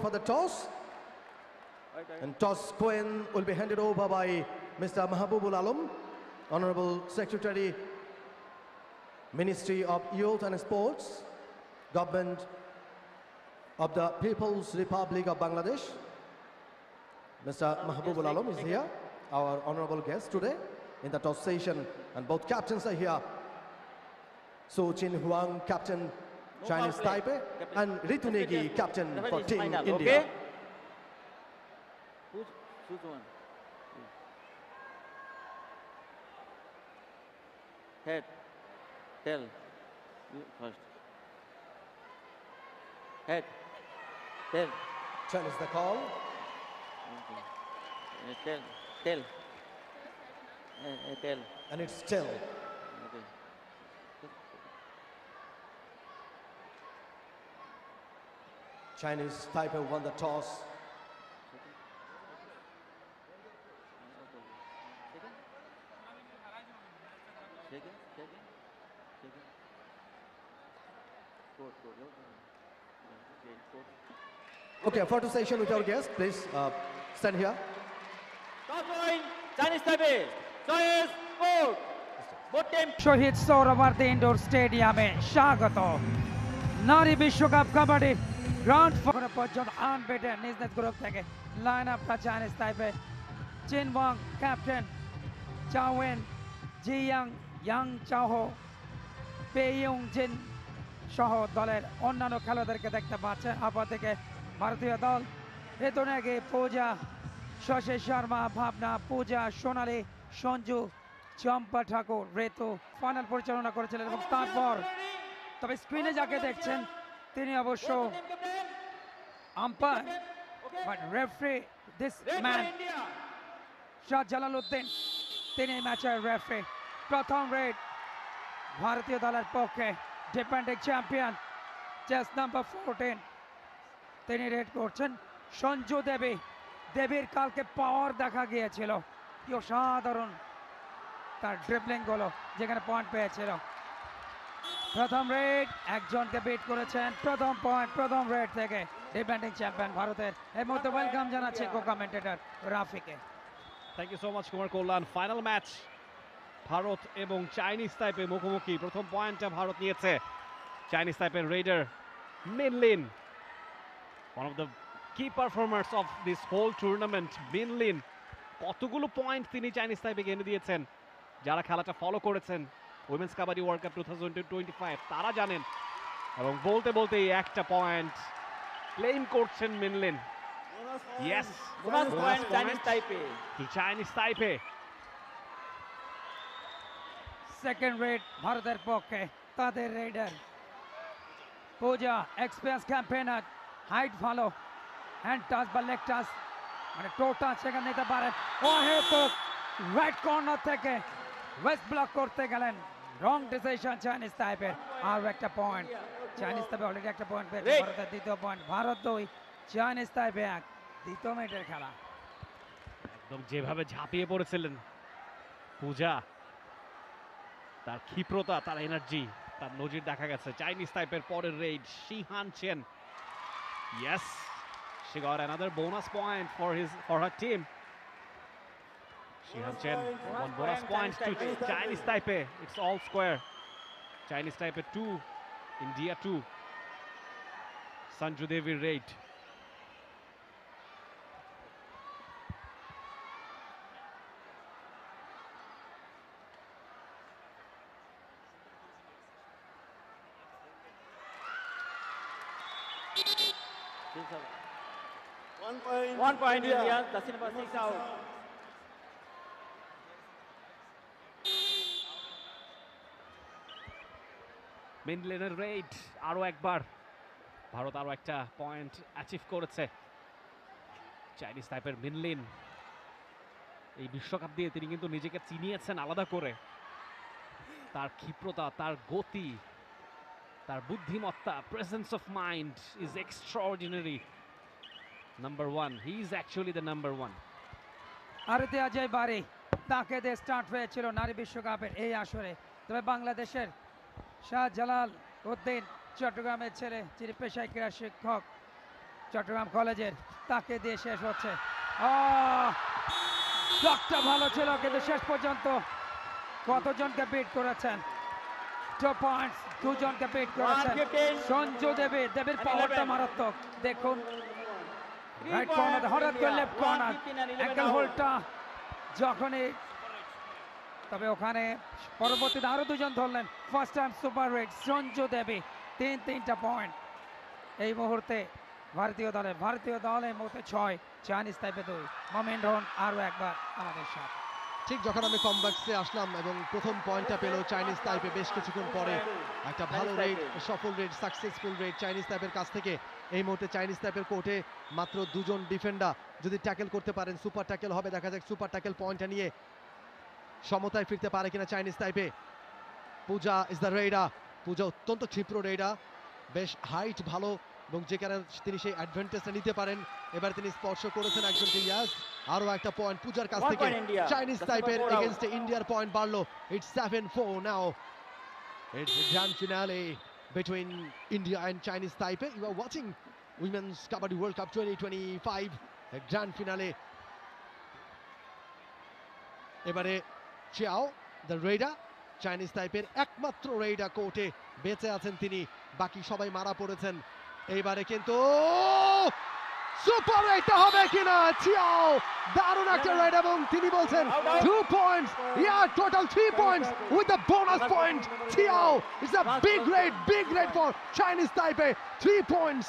for the toss. And toss coin will be handed over by Mr. Mahabubul Alam, Honorable Secretary, Ministry of Youth and Sports, Government of the People's Republic of Bangladesh. Mr. Mahabubul Alam is here, our honorable guest today in the toss session, and both captains are here. So Chin Huang, captain Chinese Taipei, and Ritu Negi, captain for Team India. Okay? Who's one? Head. Tail. You first. Head. Tail. Chinese the call. Okay. Tail. Tail. Tail. And it's still. Okay. Chinese Taipei won the toss. Okay, a photo session with our guest. Please stand here. Toss point, Chinese Taipei. Choice, four. Both team. Shahid সৌরভার্থী indoor স্টেডিয়ামে স্বাগত। নারী বিশ্বকাপ kabaddi grand final পর্যন্ত unbeaten নিজ নিজ group থেকে line আপটা Chinese তাইপে চিন ওয়াং ক্যাপ্টেন চাওয়েন জিয়াং ইয়াং চাওহো পেইয়ং জিন সহ দলের অন্যান্য খেলোয়াড়দেরকে দেখতে পাচ্ছেন। অপরদিকে ভারতীয় দল ঋতুনেগি, পূজা, শশী শর্মা, ভাবনা, পূজা, সোনালী, সঞ্জু, চম্পা ঠাকুর, ঋতু ফাইনাল পরিচালনা করেছিলেন এবং তারপর তবে স্ক্রিনে যাকে দেখছেন তিনি অবশ্য umpire, but referee this man Shah Jalaluddin, তিনি ম্যাচের রেফারি। প্রথম রেড ভারতীয় দলের পক্ষে ডিফেন্ডিং চ্যাম্পিয়ন চেস নাম্বার 14 তিনি রেড করছেন সঞ্জু দেবী। দেবীর কালকে পাওয়ার দেখা গিয়েছিল, কি অসাধারণ তার ড্রিবলিং গুলো, যেখানে পয়েন্ট পেয়েছিল। প্রথম রেড একজনকে বিট করেছেন, প্রথম পয়েন্ট প্রথম রেড থেকে ডিফেন্ডিং চ্যাম্পিয়ন ভারতের। এই মুহূর্তে ওয়েলকাম জানাচ্ছি কো কমেন্টেটর রাফিকে। Thank you so much Kumar Kalyan. Final match Bharat এবং চাইনিজ তাইপে মুখোমুখি। প্রথম পয়েন্টটা ভারত নিয়েছে। চাইনিজ তাইপের raider Min Lin, one of the key performers of this whole tournament. Min Lin কতগুলো পয়েন্ট তিনি চাইনিজ তাইপেকে এনে দিয়েছেন। যারা খেলাটা ফলো করেছেন উইমেন্স কাবাডি ওয়ার্ল্ড কাপ 2025 তারা জানেন, এবং বলতে বলতে একটা পয়েন্ট ক্লেম করছেন Min Lin. Yes, Bonus point, Chinese Taipei. To Chinese Taipei. Second raid ভারতের পক্ষে তাদের raider Puja, experience campaigner, height ভালো, হ্যান্ড টাচ বা লেগ টাচ মানে টো টাচ সেখানে নিতে পারেন। অহেতুক রাইট কর্নার থেকে ওয়েস্ট ব্লক করতে গেলেন, রং ডিসিশন চাইনিজ তাইপের। আর একটা পয়েন্ট চাইনিজ তাইপে অলরেডি একটা পয়েন্ট পেয়েছে। ভারতের দ্বিতীয় পয়েন্ট, ভারত 2 চাইনিজ তাইপে 1। দ্বিতীয় মিনিটের খেলা। একদম যেভাবে ঝাঁপিয়ে পড়েছিলেন পূজা, তার ক্ষিপ্রতা, তার এনার্জি, তার নজির দেখা গেছে। চাইনিজ তাইপের পরের raid Shihan Chen. Yes, she got another bonus point for her team. Shihan Chen, one bonus point to Chinese Taipei. It's all square. Chinese Taipei 2, India 2. Sanju Devi raid. One point India, that's number 6 out. Min লিনের raid আরও একবার। ভারত আরও একটা point achieve করেছে। Chinese তাইপের Min Lin এই বিশ্বকাপ দিয়ে তিনি কিন্তু নিজেকে চিনিয়েছেন আলাদা করে। তার ক্ষিপ্রতা, তার গতি, তার বুদ্ধিমত্তা, presence of mind is extraordinary. Number 1, he is actually the number 1। আরতি অজয় বারি তাকে দিয়ে স্টার্ট হয়েছিল নারী বিশ্বকাপের এই আসরে। তবে বাংলাদেশের শাহ জালাল উদ্দিন চট্টগ্রামের ছেলে, যিনি পেশায় ক্রীড়া শিক্ষক, চট্টগ্রাম কলেজের, তাকে দিয়ে শেষ হচ্ছে। ব্লকটা ভালো ছিল কিন্তু শেষ পর্যন্ত কতজনকে বিট করেছেন? 2 পয়েন্টস, দুজনকে বিট করেছেন। 115, সঞ্জু দেবীর পাওয়ারটা 11 মারাত্মক। দেখুন 3 রাইট points কর্নার, হঠাৎ করে India, left corner 115 and 11 ankle out. হোল্ডটা যখনই, তবে ওখানে পরবর্তীতে আরো দুজন ধরলেন। First time super raid Sanju Devi, তিনটা পয়েন্ট এই মুহূর্তে ভারতীয় দল এই মুহূর্তে 6, চাইনিজ তাইপে 2। মোমেন রহন আরো একবার আমাদের সাথে। ঠিক যখন আমি কমব্যাক্সে আসলাম এবং প্রথম পয়েন্টটা পেল চাইনিজ তাইপে, বেশ কিছুক্ষণ পরে একটা ভালো রেড, সফল রেড, সাকসেসফুল রেড চাইনিজ তাইপের কাছ থেকে। এই মুহূর্তে চাইনিজ তাইপের কোর্টে মাত্র 2 জন ডিফেন্ডার, যদি ট্যাকেল করতে পারেন সুপার ট্যাকেল হবে। দেখা যাক সুপার ট্যাকেল পয়েন্টটা নিয়ে সমতায় ফিরতে পারে কিনা Chinese Taipei. Puja is the raider. Puja অত্যন্ত ক্ষিপ্র রেডার, বেশ হাইট ভালো এবং যে কারণে তিনি সেই অ্যাডভান্টেজটা নিতে পারেন। এবার তিনি স্পর্শ করেছেন একজনকে। ইয়াস, আরো একটা পয়েন্ট পূজার কাছ 1 থেকে। point India. Chinese That's তাইপের number 4 out. এগেইনস্টে ইন্ডিয়ার পয়েন্ট বাড়লো। It's 7-4 now. It's the grand finale between India and Chinese Taipei. You are watching Women's Kabaddi World Cup 2025, a grand finale. এবারে চিয়াও দ্য রেডার, চাইনিজ টাইপের একমাত্র radar কোর্টে বেঁচে আছেন তিনি, বাকি সবাই মারা পড়েছেন। এইবারে কিন্তু সুপার রেডটা হবে কিনা? চিয়াও দারুণ একটা রেড এবং তিনি বলছেন 2 points, yeah total 3 points with the bonus point. Qiao is a big red for Chinese টাইপে, 3 points.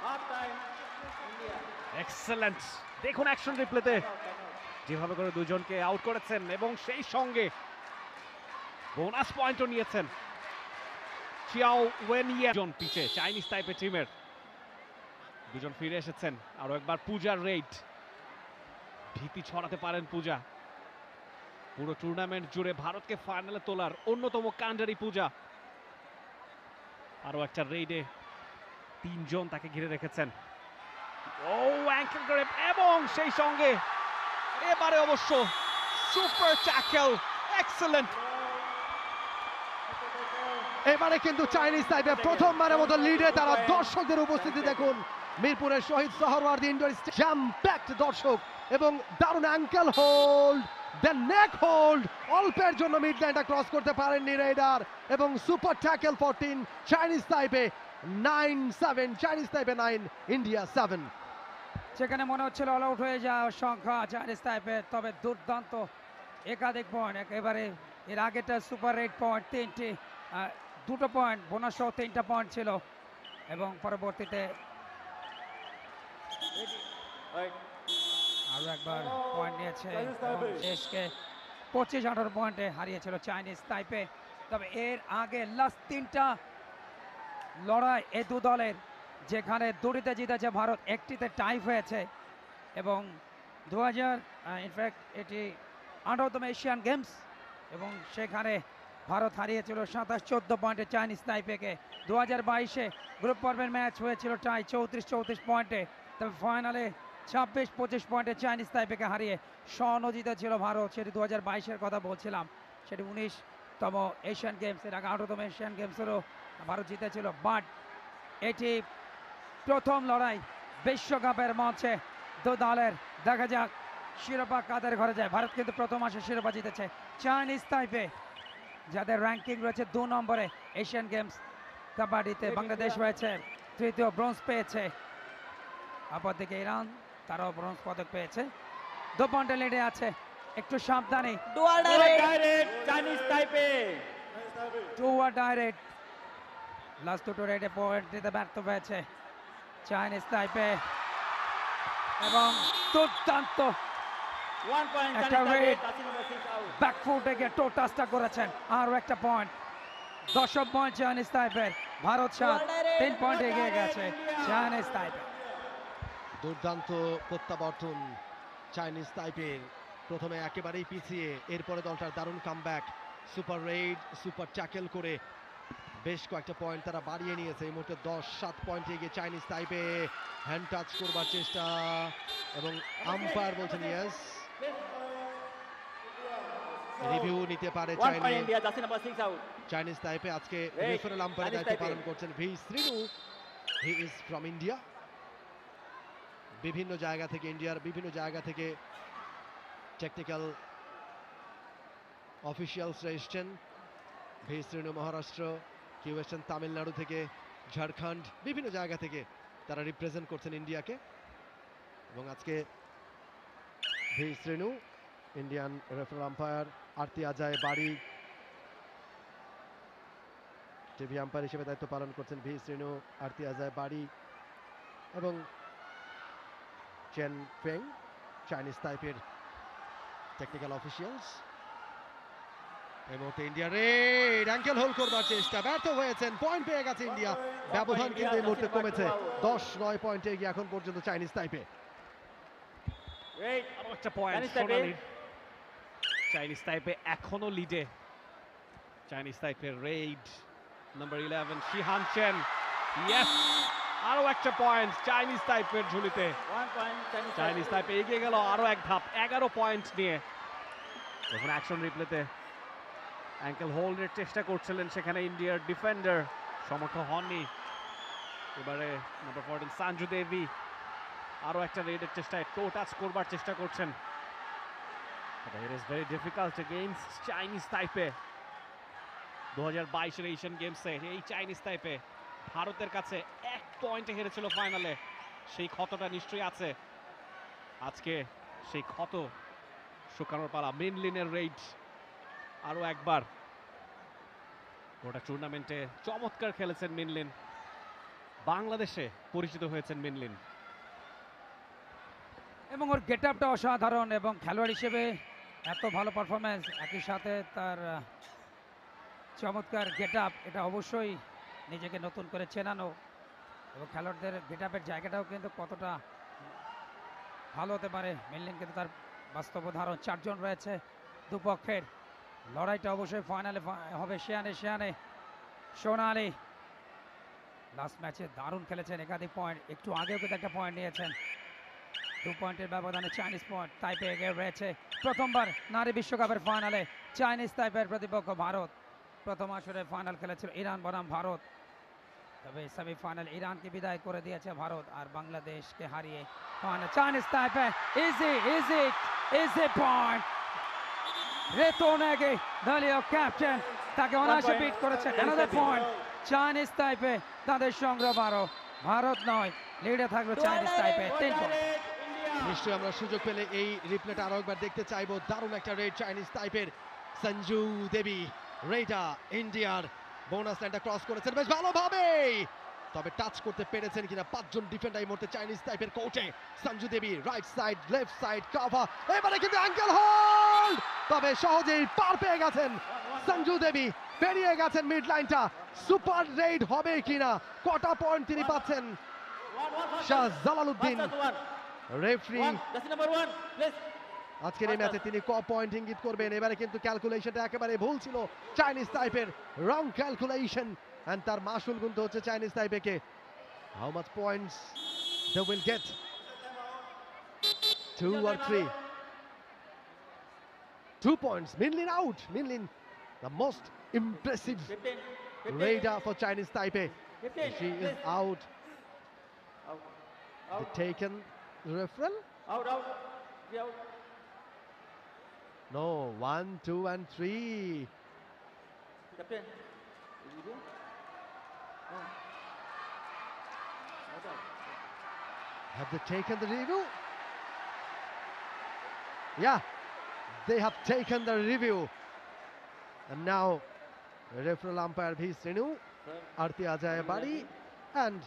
Half time India. Excellent. দেখুন অ্যাকশন রিপ্লেতে যেভাবে করে দুজনকে আউট করেছেন এবং সেই সঙ্গে বোনাস পয়েন্টও নিয়েছেন। চিয়াও ওয়েনিয়া জন পিছে চাইনিজ টাইপের টিমের দুজন ফিরে এসেছেন। আরো একবার পূজার রেড, ভীতি ছড়াতে পারেন পূজা। পুরো টুর্নামেন্ট জুড়ে ভারতকে ফাইনালে তোলার অন্যতম কাণ্ডারি পূজা। আরো একটা রেডে 3 জন তাকে ঘিরে রেখেছেন। ও অ্যাঙ্কেল গ্রেপ এবং সেই সঙ্গে এবারে অবশ্য সুপার ট্যাকেল, এক্সেলেন্ট। এবারে কিন্তু চাইনিজ টাইপে প্রথমবারের মতো লিডে তারা। দর্শকদের উপস্থিতি দেখুন, মিরপুরের Shaheed Suhrawardy indoor jam packed দর্শক এবং দারুণ ankle hold, the neck hold, অল্পের জন্য মিড লাইনটা ক্রস করতে পারেননি রেডার এবং সুপার ট্যাকেল 14, চাইনিজ টাইপে 9-7, চাইনিজ টাইপে 9, ইন্ডিয়া 7। সেখানে মনে হচ্ছিল অল আউট হয়ে যাওয়ার সংখ্যা চাইনিজ টাইপের, তবে দুর্দান্ত একাধিক পয়েন্ট। একেবারে এর আগেটা সুপার রেড পয়েন্ট 3টি, 2টো পয়েন্ট বোনাস সহ 3টা পয়েন্ট ছিল এবং পরবর্তীতে Right. আরো একবার পয়েন্ট নিয়েছে এবং দেশকে 25-18 পয়েন্টে হারিয়েছিল চাইনিজ তাইপে। তবে এর আগে লাস্ট 3টা লড়াই এই দু দলের, যেখানে দুটিতে জিতেছে ভারত, একটিতে টাই হয়েছে এবং 2000 ইনফ্যাক্ট এটি 18তম এশিয়ান গেমস এবং সেখানে ভারত হারিয়েছিল 27-14 পয়েন্টে চাইনিজ তাইপেকে। 2022-এ গ্রুপ পর্বের ম্যাচ হয়েছিল টাই 34-34 পয়েন্টে, তবে ফাইনালে 26-25 পয়েন্টে চাইনিজ তাইপেকে হারিয়ে স্বর্ণ জিতেছিল ভারত। সেটি 2022-এর কথা বলছিলাম, সেটি 19তম এশিয়ান গেমস। এর আগে 18তম এশিয়ান গেমসেরও ভারত জিতেছিল। বাট এটি প্রথম লড়াই বিশ্বকাপের মঞ্চে দু দলের। দেখা যাক শিরোপা কাদের ঘরে যায়। ভারত কিন্তু প্রথম আসে শিরোপা জিতেছে। চাইনিজ তাইপে যাদের র্যাঙ্কিং রয়েছে 2 নম্বরে এশিয়ান গেমস কাবাডিতে, বাংলাদেশ রয়েছে 3য়, ব্রোঞ্জ পেয়েছে। অপরদিকে ইরান, তারাও ব্রোঞ্জ পদক পেয়েছে। 2 পয়েন্টে লিডে আছে, একটু সাবধানে। Dual direct Chinese Taipei. 2 direct, last 2টো রেডে পয়েন্ট দিতে ব্যর্থ হয়েছে চাইনিজ তাইপে এবং দুর্দান্ত 1 point একটা Chinese Taipei. red. Touching number 6 out. ব্যাকফুটে গিয়ে টো টাচটা করেছেন। আরও একটা পয়েন্ট, 10 পয়েন্ট চাইনিজ তাইপের। ভারত 7, 3 পয়েন্ট এগিয়ে গেছে চাইনিজ তাইপে। দুর্দান্ত প্রত্যাবর্তন চাইনিজ টাইপের। প্রথমে একেবারেই পিছিয়ে, এরপরে দলটার দারুণ comeback, super red, super tackle করে বেশ কয়েকটা পয়েন্ট তারা বাড়িয়ে নিয়েছে। এই মুহূর্তে 10-7 পয়েন্টে এগিয়ে চাইনিজ টাইপে। হ্যান্ড টাচ করবার চেষ্টা এবং আম্পায়ার বলছেন ইয়েস। রিভিউ নিতে পারে 1 point চাইলে India, jersey number 6 out. Chinese তাইপে। আজকে Right, রেফারেল আম্পায়ারের Chinese দায়িত্ব Taipei. পালন করছেন V Srinu. He is from India. বিভিন্ন জায়গা থেকে, ইন্ডিয়ার বিভিন্ন জায়গা থেকে টেকনিক্যাল অফিসিয়ালসরা এসছেন। ভি শ্রীনু মহারাষ্ট্র, কেউ এসছেন তামিলনাড়ু থেকে, ঝাড়খণ্ড, বিভিন্ন জায়গা থেকে তারা রিপ্রেজেন্ট করছেন ইন্ডিয়াকে। এবং আজকে V Srinu, Indian referral umpire Aarti Ajay Bari TV umpire হিসেবে দায়িত্ব পালন করছেন ভি শ্রীনু, আরতি আজায় বাড়ি এবং চেন ফেং, চাইনিজ তাইপের টেকনিক্যাল অফিসিয়ালস। এই মুহূর্তে ইন্ডিয়া রেড অ্যাঙ্কেল হোল্ড করবার চেষ্টা, ব্যর্থ হয়েছেন। পয়েন্ট পেয়ে গেছে ইন্ডিয়া। ব্যবধান কিন্তু এই মুহূর্তে কমেছে 10-9 পয়েন্টে এগিয়ে এখন পর্যন্ত চাইনিজ তাইপে। Great. আরো একটা পয়েন্ট Chinese Taipei. সোনালির। চাইনিজ তাইপে এখনো লিডে। চাইনিজ তাইপের raid number 11 Shihan Chen. Yes, আরো একটা পয়েন্ট চাইনিজ তাইপের ঝুলিতে। 1 point Chinese Chinese Taipei. Taipei এগিয়ে গেল আরো এক ধাপ, 11 পয়েন্ট নিয়ে। যখন অ্যাকশন রিপ্লেতে অ্যাঙ্কেল হোল্ডের চেষ্টা করছিলেন, সেখানে ইন্ডিয়ার ডিফেন্ডার সমর্থ হননি। এবারে নাম্বার 14 সঞ্জু দেবী আরো একটা রেডের চেষ্টায় টো টাচ করবার চেষ্টা করছেন। It is very difficult against Chinese Taipei. 2022-এর এশিয়ান গেমসে এই চাইনিজ তাইপে ভারতের কাছে 1 পয়েন্টে হেরেছিল ফাইনালে। সেই ক্ষতটা নিশ্চয়ই আছে। আজকে সেই ক্ষত শুকানোর পালা। মিনলিনের রেড আরো একবার। গোটা টুর্নামেন্টে চমৎকার খেলেছেন মিনলিন। বাংলাদেশে পরিচিত হয়েছেন মিনলিন। এবং ওর গেট আপটা অসাধারণ, এবং খেলোয়াড় হিসেবে এত ভালো পারফরমেন্স, একই সাথে তার চমৎকার গেট আপ, এটা অবশ্যই নিজেকে নতুন করে চেনানো। এবং খেলোয়াড়দের গেট আপের জায়গাটাও কিন্তু কতটা ভালো হতে পারে। মিনলিন কিন্তু তার বাস্তব উদাহরণ। 4 জন রয়েছে দুপক্ষের। লড়াইটা অবশ্যই ফাইনালে হবে শিয়ানে সোনালি। লাস্ট ম্যাচে দারুণ খেলেছেন, একাধিক পয়েন্ট, একটু আগেও কিন্তু একটা পয়েন্ট নিয়েছেন। 2 পয়েন্টের ব্যবধানে চাইনিজ পয়েন্ট তাইপে এগিয়ে রয়েছে। প্রথমবার নারী বিশ্বকাপের ফাইনালে চাইনিজ তাইপের প্রতিপক্ষ ভারত। প্রথম আসরে ফাইনাল খেলেছিল ইরান বনাম ভারত, তবে সেমিফাইনাল ইরানকে বিদায় করে দিয়েছে ভারত, আর বাংলাদেশকে হারিয়ে final Chinese Taipei. Easy point. রেতোনেগে দলীয় ক্যাপ্টেন তাকে অনায়াসে বিট করেছেন। অ্যানাদার পয়েন্ট চাইনিজ তাইপে, তাদের সংগ্রহ 12, ভারত 9। লিডে থাকলো চাইনিজ তাইপে 10 পয়েন্ট। নিশ্চয়ই আমরা সুযোগ পেলে এই রিপ্লেটা আরো একবার দেখতে চাইবো। দারুণ একটা রেড চাইনিজ তাইপের। সঞ্জু দেবী রেডা ইন্ডিয়ার বোনাস লাইনটা ক্রস করেছেন বেশ ভালোভাবে, তবে টাচ করতে পেরেছেন কিনা 5 জন ডিফেন্ডার এই মুহূর্তে চাইনিজ তাইপের কোর্টে। Sanju Devi right side, left side cover, এবারে কিন্তু অ্যাঙ্কেল হোল্ড, তবে সহজেই পার পেয়ে গেছেন সঞ্জু দেবী, পেরিয়ে গেছেন মিড লাইনটা। সুপার রেড হবে কিনা, কটা পয়েন্ট তিনি পাচ্ছেন? Shah Jalaluddin referee Jersey number 1, please. আজকের এই ম্যাচে তিনি ক পয়েন্ট ইঙ্গিত করবেন। এবারে কিন্তু ক্যালকুলেশনটা একেবারে ভুল ছিল চাইনিজ তাইপের, রং ক্যালকুলেশন, এন্ড তার মাসুল কিন্তু হচ্ছে চাইনিজ তাইপেকে। How much points they will get? 2 or 3? 2 points. Minlin out. Minlin, the most impressive 15. raider for Chinese Taipei. 15. She is please. out. Out. The Out. taken referral? Out. Be out. No, 1, 2 and 3. Captain. Is it you? No. Out. Have they taken the review? Yeah, they have taken the review. And now, referral umpire V. Srinu, Sir, Arti Ajay Badi, and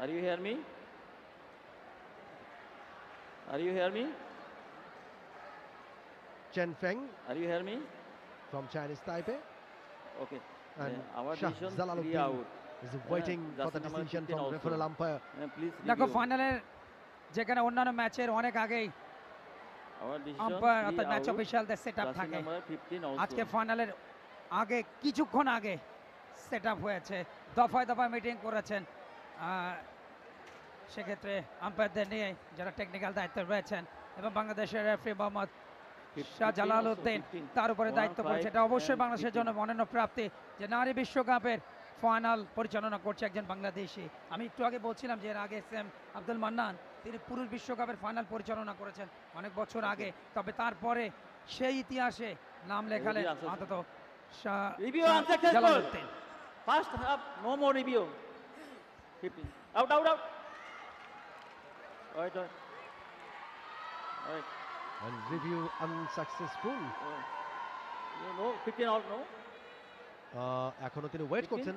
are you hear me? Are you hear me? Chen Feng Are you hear me? from Chinese Taipei. Okay. And Our Shah decision 3 Jalaluddin out. is waiting for the Jersey number decision 15 from also. referral umpire. Please দেখো review. ফাইনালের যেখানে অন্যান্য ম্যাচের অনেক আগেই Our decision umpire 3 অর্থাৎ match out. অফিসিয়ালদের set up Jersey থাকে। number 15 also. আজকে ফাইনালের আগে কিছুক্ষণ আগে সেট আপ হয়েছে, দফায় দফায় মিটিং করেছেন সেক্ষেত্রে আম্পায়ারদের নিয়ে যারা টেকনিক্যাল দায়িত্বে রয়েছেন, এবং বাংলাদেশের রেফারি মোহাম্মদ শাহজালাল উদ্দিন তার উপরে দায়িত্ব পড়েছে। এটা অবশ্যই বাংলাদেশের জন্য অনন্য প্রাপ্তি যে নারী বিশ্বকাপের ফাইনাল পরিচালনা করছে একজন বাংলাদেশি। আমি একটু আগে বলছিলাম যে এর আগে এম আব্দুল মান্নান তিনি পুরুষ বিশ্বকাপের ফাইনাল পরিচালনা করেছেন অনেক বছর আগে, তবে তারপরে সেই ইতিহাসে নাম লেখালেন অন্তত Review Shahjalal unsuccessful. Uddin. First half, no more review. 15. Out, out, out. Alright, alright. Alright. And review unsuccessful. No, 15 out, no. এখনো তিনি ওয়েট 15? করছেন।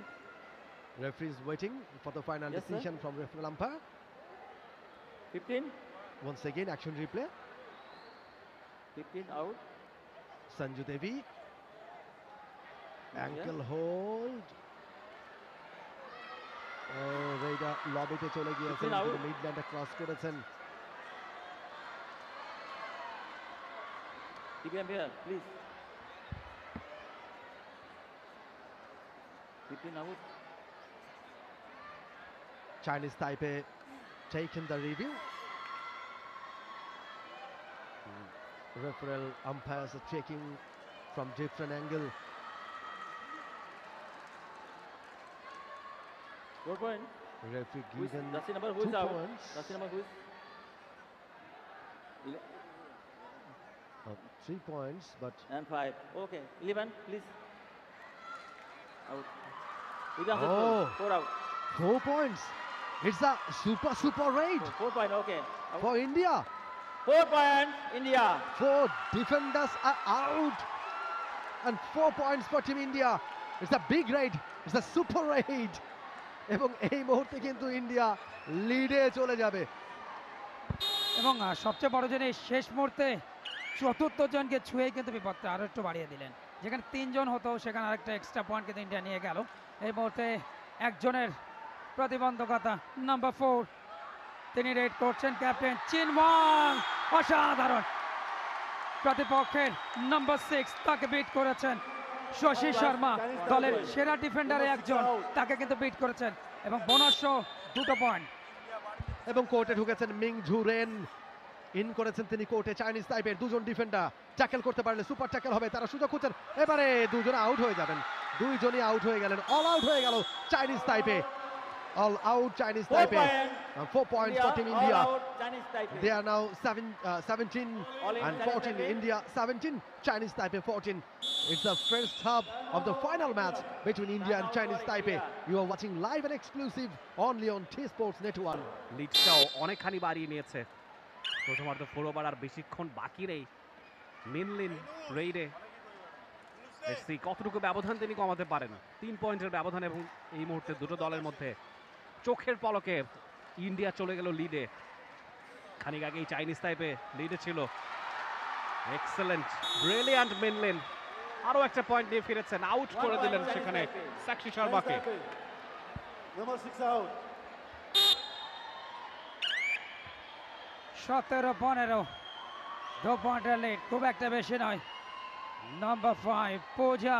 Referee is waiting for the final Yes, sir. Decision from referee umpire. 15. Once again action replay. 15 out. Sanju Devi. Ankle hold. রেইডা লবিতে চলে গিয়েছেন, 15 out. মিডল্যান্ডে cross করেছেন। TPM here, please. 15 out. Chinese Taipei taken the review. Referral umpires are checking from different angle. 4 point. Referee Who is, given that's the number who 2 is out. points. That's the number who is. 3 points, but And 5. Okay. 11, please. Out. Review Oh. unsuccessful. 4 out. 4 points. It's a super raid 4 point, okay. Out. for India. 4 points, India. 4 defenders are out, and 4 points for Team India. It's a big raid. It's a super raid. এবং এই মুহূর্তে কিন্তু India লিডে চলে যাবে। এবং সবচেয়ে বড় জিনিস শেষ মুহূর্তে চতুর্থ জনকে ছুঁয়ে কিন্তু বিপদটা আরো একটু বাড়িয়ে দিলেন। যেখানে 3 জন হতো সেখানে আরেকটা এক্সট্রা পয়েন্ট কিন্তু ইন্ডিয়া নিয়ে গেল। এই মুহূর্তে একজনের প্রতিবন্ধকতা নাম্বার 4 তিনি রেড করছেন ক্যাপ্টেন চিন ওয়াং। অসাধারণ, প্রতিপক্ষের নাম্বার 6 তাকে বিট করেছেন। শশী শর্মা দলের সেরা ডিফেন্ডারে একজন, তাকে কিন্তু বিট করেছেন এবং বোনাস সহ 2 পয়েন্ট। এবং কোর্টে ঢুকেছেন মিং ঝু রেন, ইন করেছেন তিনি কোর্টে। চাইনিজ টাইপের দুজন ডিফেন্ডার ট্যাকেল করতে পারলে সুপার ট্যাকেল হবে, তারা সুযোগ খুঁজছেন। এবারে দুজন আউট হয়ে যাবেন, দুইজনই আউট হয়ে গেলেন। অল আউট হয়ে গেল চাইনিজ টাইপে, অল আউট চাইনিজ 4 টাইপে। point. 4 points for Team India. All out, Chinese Taipei. They are now 17 All in and Chinese 14. Taipei. India 17, Chinese Taipei 14. It's the first half of the final match between India and Chinese Taipei. You are watching live and exclusive only on T-Sports Network. লিডটাও অনেকখানি বাড়িয়ে নিয়েছে। প্রথমার্ধ 4 over আর বেশিক্ষণ বাকি নেই। মিনলিন রেইডে দেখছি কতটুকু ব্যবধান তিনি কমাতে পারেন। 3 পয়েন্টের ব্যবধান এবং এই মুহূর্তে দুটো দলের মধ্যে চোখের পলকে ইন্ডিয়া চলে গেল লিডে। খানিক আগেই চাইনিজ টাইপে লিডে ছিল। এক্সেলেন্ট, ব্রিলিয়ান্ট মিনলিন আরো একটা পয়েন্ট নিয়ে ফিরেছেন, আউট করে দিলেন সেখানে সাক্ষী শর্মাকে। Number 6 out. 17-15 2 পয়েন্টের লিড, খুব একটা বেশি নয়। নাম্বার 5 পূজা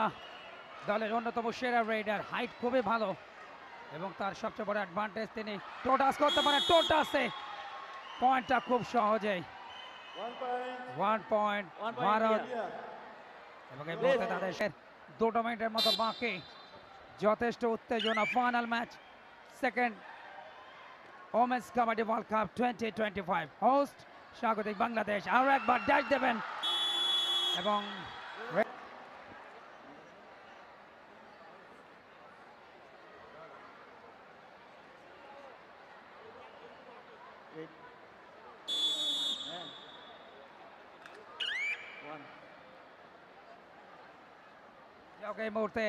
দলের অন্যতম সেরা রেডার, হাইট খুবই ভালো এবং তার সবচেয়ে বড় অ্যাডভান্টেজ তিনি টোটাস করতে পারেন। টোটাসে পয়েন্টটা খুব সহজেই 1 পয়েন্ট 1 point, ভারত। India. এবং এই মুহূর্তে তাদের 2 মিনিটের মতো বাকি, যথেষ্ট উত্তেজনা। Final match second women's kabaddi world cup 2025 host স্বাগতিক বাংলাদেশ। আরো একবার ড্যাশ দেবেন এবং Eight. And 1. এই মুহূর্তে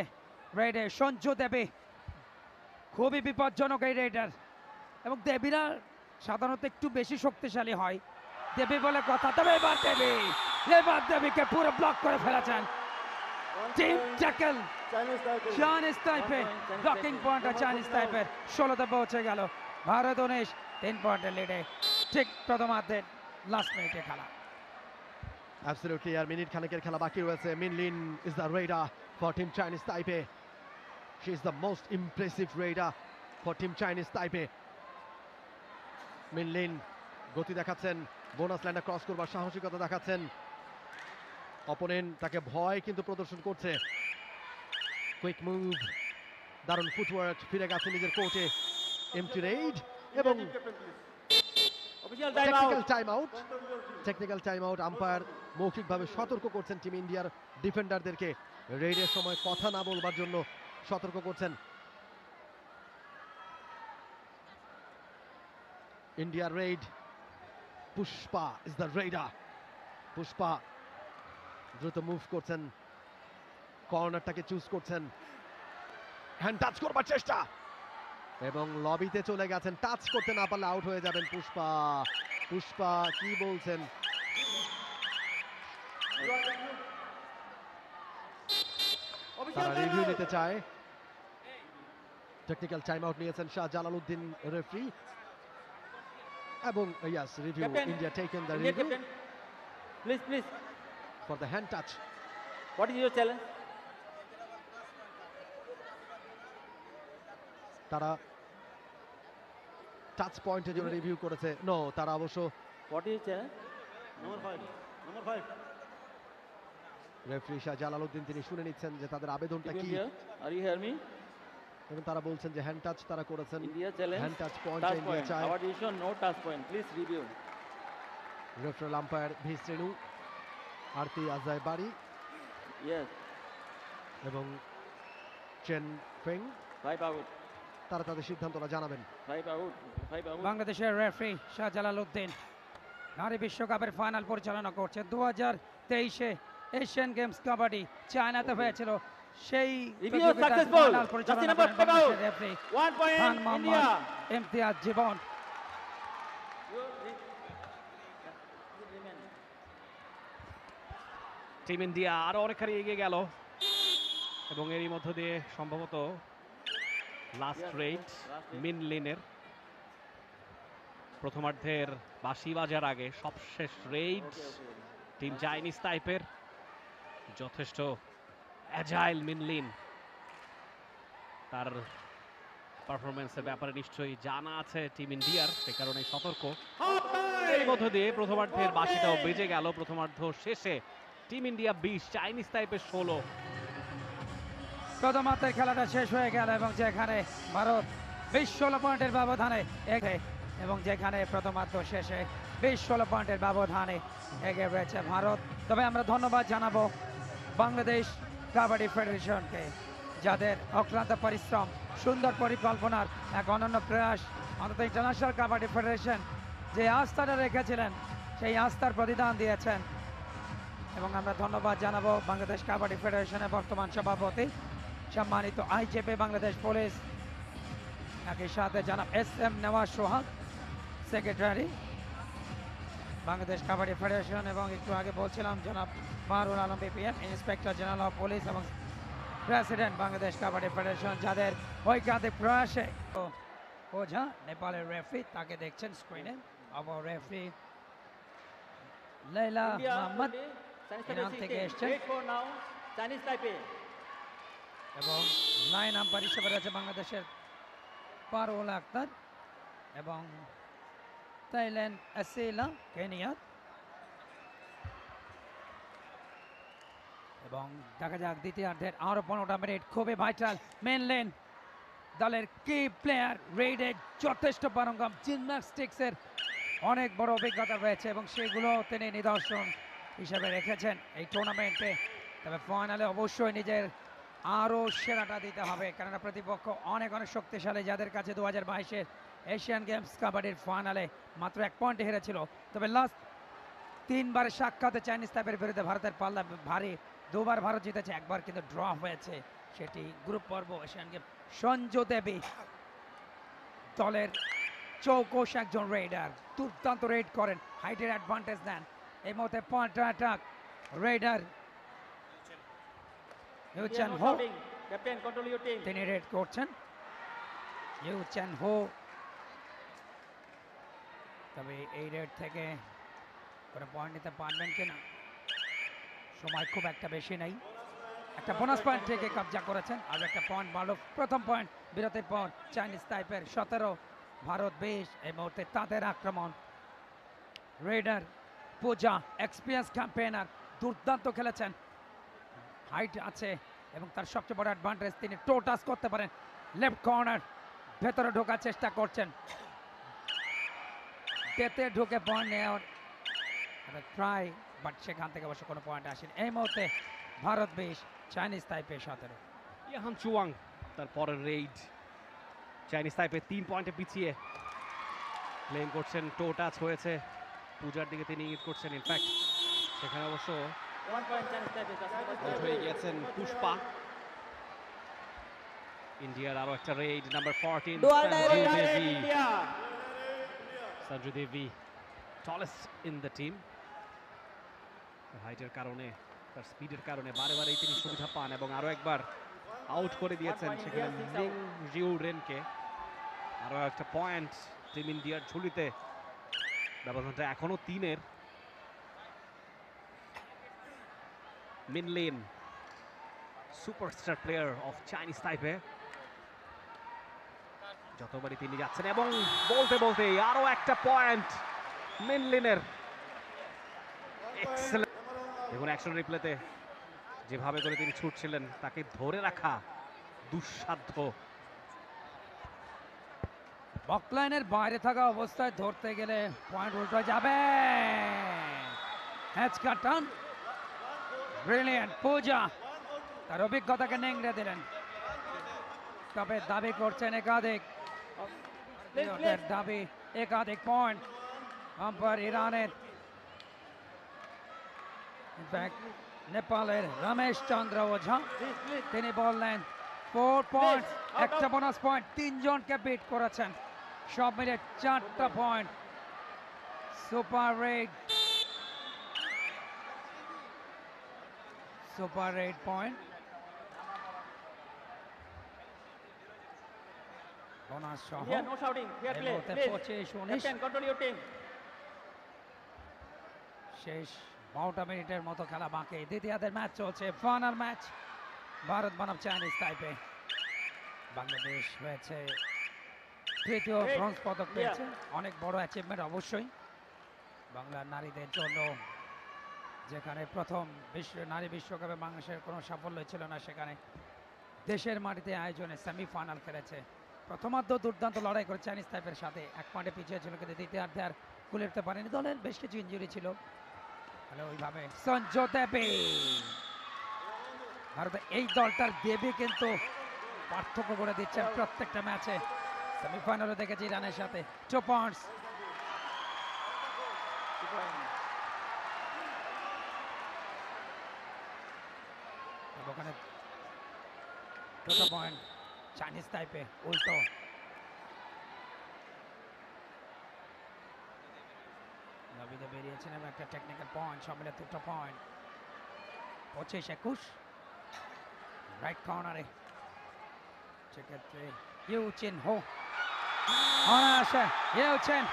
রেডে সঞ্জু দেবী, খুবই বিপজ্জনক এই রেডার এবং দেবীরা সাধারণত একটু বেশি শক্তিশালী হয়, দেবী বলে কথা। তবে এবার দেবীকে পুরো ব্লক করে ফেলেছেন। টিম ট্যাকেল চাইনিজ টাইপে, ব্লকিং পয়েন্ট চাইনিজ টাইপের 16তে পৌঁছে গেল। ভারত 19 3 পয়েন্টের লিডে, ঠিক প্রথমার্ধের লাস্ট মিনিটে খেলা। Absolutely, আর মিনিট খানেকের খেলা বাকি রয়েছে। মিনলিন is the raider for Team Chinese Taipei. She is the most impressive raider for Team Chinese Taipei. মিনলিন গতি দেখাচ্ছেন, বোনাস লাইনে ক্রস করবার সাহসিকতা দেখাচ্ছেন। অপোনেন্ট তাকে ভয় কিন্তু প্রদর্শন করছে। কুইক মুভ, দারুণ ফুটওয়ার্ক, ফিরে গেছে নিজের কোর্টে এমটি রেইড এবং Official time technical out. Time out. Technical time out, umpire মৌখিকভাবে সতর্ক করছেন টিম ইন্ডিয়ার ডিফেন্ডারদেরকে রেইডের সময় কথা না বলবার জন্য সতর্ক করছেন। ইন্ডিয়ার Raid, Pushpa is the Raider. Pushpa দ্রুত মুভ করছেন, কর্নারটাকে চুজ করছেন, হ্যান্ড টাচ করবার চেষ্টা এবং লবিতে চলে গেছেন। টাচ করতে না পারলে আউট হয়ে যাবেন পুষ্পা। পুষ্পা কি বলছেন? Official তারা time রিভিউ out. নিতে চায়। টেকনিক্যাল টাইম আউট নিয়েছেন শাহ জালালউদ্দিন রেফারি এবং yes review, Captain, India taken the Indian review captain. Please. For the hand touch. What is your challenge? তারা টাচ পয়েন্টের জন্য রিভিউ করেছে। নো, তারা অবশ্য What is your challenge? Number 5. Referee Shah Jalaluddin তিনি শুনে নিচ্ছেন যে তাদের আবেদনটা কি India, are you hear me? এবং তারা বলছেন যে হ্যান্ড টাচ তারা করেছেন। India challenge. Hand touch point Touch India point. চায়। Our decision, no touch point. Please review. Referral umpire V Sreenu, আরতি আজাই বাড়ি Yes. এবং চেন ফেং 5 out. তারা তাদের সিদ্ধান্তটা জানাবেন। 5 out. 5 out. বাংলাদেশের রেফারি শাহজালাল উদ্দিন নারী বিশ্বকাপের ফাইনাল পরিচালনা করছে। 2023-এ এশিয়ান গেমস কাবাডি চায়নাতে হয়েছিল, সেই Review প্রতিযোগিতার successful. ফাইনাল পরিচালনা Just number করেন 5 out. বাংলাদেশের referee 1 point Khan Mohammad India. Imtiaz জীবন। টিম ইন্ডিয়া আরো অনেকখানি এগিয়ে গেল এবং এরই মধ্য দিয়ে সম্ভবত লাস্ট রেইড মিনলিনের প্রথমার্ধের বাঁশি বাজার আগে সবশেষ রেইড টিম চাইনিজ টাইপের। যথেষ্ট অ্যাজাইল মিনলিন, তার পারফরমেন্সের ব্যাপারে নিশ্চয়ই জানা আছে টিম ইন্ডিয়ার, সে কারণে সতর্ক। এর মধ্য দিয়ে প্রথমার্ধের বাঁশিটাও বেজে গেল। প্রথমার্ধ শেষে টিম ইন্ডিয়া 20, চাইনিজ টাইপের 16। প্রথমার্ধের খেলাটা শেষ হয়ে গেল এবং যেখানে ভারত 20-16 পয়েন্টের ব্যবধানে এগিয়ে এবং যেখানে প্রথমার্ধ শেষে 20-16 পয়েন্টের ব্যবধানে এগিয়ে রয়েছে ভারত। তবে আমরা ধন্যবাদ জানাবো বাংলাদেশ কাবাডি ফেডারেশনকে, যাদের অক্লান্ত পরিশ্রম, সুন্দর পরিকল্পনার এক অনন্য প্রয়াস, অন্তত ইন্টারন্যাশনাল কাবাডি ফেডারেশন যে আস্থাটা রেখেছিলেন সেই আস্থার প্রতিদান দিয়েছেন। এবং আমরা ধন্যবাদ জানাবো বাংলাদেশ কাবাডি ফেডারেশনের বর্তমান সভাপতি সম্মানিত আইজেপি বাংলাদেশ পুলিশ, একই সাথে জানাব SM Newaz Sohag, secretary Bangladesh kabaddi federation, এবং একটু আগে বলছিলাম জনাব Mahrul Alam BPM, inspector general of police এবং প্রেসিডেন্ট বাংলাদেশ কাবাডি ফেডারেশন, যাদের ঐকান্তিক প্রয়াসে ওঝা নেপালের রেফারি, তাকে দেখছেন স্ক্রিনে, আবার রেফারি লাইলা India, Mohammad Chinese Iran Taipei থেকে 16. এসছেন Wait for now. Chinese Taipei. এবং লাইন আম্পায়ার হিসেবে রয়েছে বাংলাদেশের পারুল আক্তার এবং থাইল্যান্ড আসিলা কেনিয়া। এবং দেখা যাক দ্বিতীয়ার্ধের আরো 15টা মিনিট খুবই ভাইটাল। মেন লেন দলের কি প্লেয়ার রেইডের যথেষ্ট পারঙ্গম, জিমন্যাস্টিক্সের অনেক বড় অভিজ্ঞতা রয়েছে এবং সেগুলো তিনি নিদর্শন হিসেবে রেখেছেন এই টুর্নামেন্টে। তবে ফাইনালে অবশ্যই নিজের আরও সেরাটা দিতে হবে, কেননা প্রতিপক্ষ অনেক শক্তিশালী, যাদের কাছে 2022-এর এশিয়ান গেমস কাবাডির ফাইনালে মাত্র 1 পয়েন্টে হেরেছিল। তবে লাস্ট 3বার সাক্ষাতে চাইনিজ টাইপের বিরুদ্ধে ভারতের পাল্লা ভারী, 2বার ভারত জিতেছে, 1বার কিন্তু ড্র হয়েছে, সেটি গ্রুপ পর্ব এশিয়ান গেম। সঞ্জু দেবী দলের চৌকোশ একজন রেইডার, দুর্দান্ত রেড করেন, হাইটের অ্যাডভান্টেজ দেন। এই মুহূর্তে point attack raider Yu India, Chan no Ho, shouting. Captain, control your team. তিনি রেড করছেন ইউ চ্যান হো। তবে এই রেড থেকে কোনো পয়েন্ট নিতে পারবেন কিনা, সময় খুব একটা বেশি নেই। একটা বোনাস পয়েন্ট থেকে কবজা করেছেন, আর একটা পয়েন্ট বাড়লো। প্রথম পয়েন্ট বিরতির পর চাইনিজ টাইপের 17, ভারত 20। এই মুহূর্তে তাদের আক্রমণ। রেডার পূজা এক্সপিরিয়েন্স ক্যাম্পেনার, দুর্দান্ত খেলেছেন, হাইট আছে এবং তার সবচেয়ে বড় অ্যাডভান্টেজ তিনি টো টাচ করতে পারেন। লেফট কর্নার ভেতরে ঢোকার চেষ্টা করছেন, তেতে ঢুকে পয়েন্ট নেওয়ার ট্রাই, বাট সেখান থেকে অবশ্য কোনো পয়েন্ট আসেনি। এই মুহূর্তে ভারত 20, চাইনিজ তাইপে 17। ইয়াহান চুয়াং তারপরের রেইড, চাইনিজ তাইপে 3 পয়েন্টে পিছিয়ে ক্লেম করছেন। টো টাচ হয়েছে, পূজার দিকে তিনি ইঙ্গিত করছেন। ইনফ্যাক্ট সেখানে অবশ্য 1 point Chinese Taipei. Just number out 7. হয়ে গিয়েছেন পুষ্পা। ইন্ডিয়ার আরো একটা raid, number 14 Dual Sanju direct Devi. India. Sanju Devi tallest in the team. হাইটের কারণে, তার স্পিডের কারণে বারে বারেই তিনি সুবিধা পান এবং আরো একবার আউট করে দিয়েছেন One point সেখানে India, six লিং রিউ রেনকে। আরো একটা পয়েন্ট টিম ইন্ডিয়ার ঝুলিতে, ব্যবধানটা এখনো 3-এর। Min Lin, superstar player of Chinese Taipei, যতবারই তিনি যাচ্ছেন এবং বলতে বলতে আরো একটা পয়েন্ট মিনলিনের। এক্সেলেন্ট। দেখুন অ্যাকশন রিপ্লেতে যেভাবে করে তিনি ছুটছিলেন, তাকে ধরে রাখা দুঃসাধ্য। বকলাইনের বাইরে থাকা অবস্থায় ধরতে গেলে পয়েন্ট উল্টো যাবে। হ্যাচকা টান, ব্রিলিয়ান্ট পূজা তার অভিজ্ঞতাকে নেংড়ে দিলেন। তবে দাবি করছেন একাধিক, ভারতীয়দের দাবি একাধিক পয়েন্ট। আম্পায়ার ইরানের, ইনফ্যাক্ট নেপালের রমেশ চন্দ্র ওঝা, তিনি বললেন 4 পয়েন্ট, একটা বোনাস পয়েন্ট, 3 জনকে বিট করেছেন, সব মিলে 4টা point. Super red, super red point, bonus সহ। Here, no shouting. Here, এই play. মুহূর্তে Please. 25-19 Captain, control your team. শেষ 12টা মিনিটের মতো খেলা বাকি। দ্বিতীয়ার্ধের ম্যাচ চলছে, ফাইনাল ম্যাচ ভারত বনাম চাইনিজ তাইপে। বাংলাদেশ হয়েছে তৃতীয় Great. ব্রোঞ্জ পদক Yeah. পেয়েছে, অনেক বড় অ্যাচিভমেন্ট অবশ্যই বাংলার নারীদের জন্য। যেখানে প্রথম নারী বিশ্বকাপে বাংলাদেশের কোনো সাফল্য ছিল না, সেখানে দেশের মাটিতে আয়োজনে সেমিফাইনাল খেলেছে। প্রথমার্ধ দুর্দান্ত লড়াই করে চাইনিজ তাইপের সাথে 1 পয়েন্টে পিছিয়ে ছিল, কিন্তু দ্বিতীয়ার্ধে আর কুলে উঠতে পারেনি। দলের বেশ কিছু ইনজুরি ছিল, তাহলে ওইভাবে সঞ্জু দেবী, ভারতের এই দলটার দেবী কিন্তু পার্থক্য করে দিচ্ছেন প্রত্যেকটা ম্যাচে। সেমিফাইনালে দেখেছি ইরানের সাথে 2 পয়েন্টস। ওখানে 2টা পয়েন্ট চাইনিজ তাইপে, উল্টো নবীদে বেরিয়েছিলেন একটা টেকনিক্যাল পয়েন্ট, সব মিলে 2টা পয়েন্ট। 25-21 রাইট কর্নারে, সেক্ষেত্রে ইউচিন হো অনায়াসে ইউচিন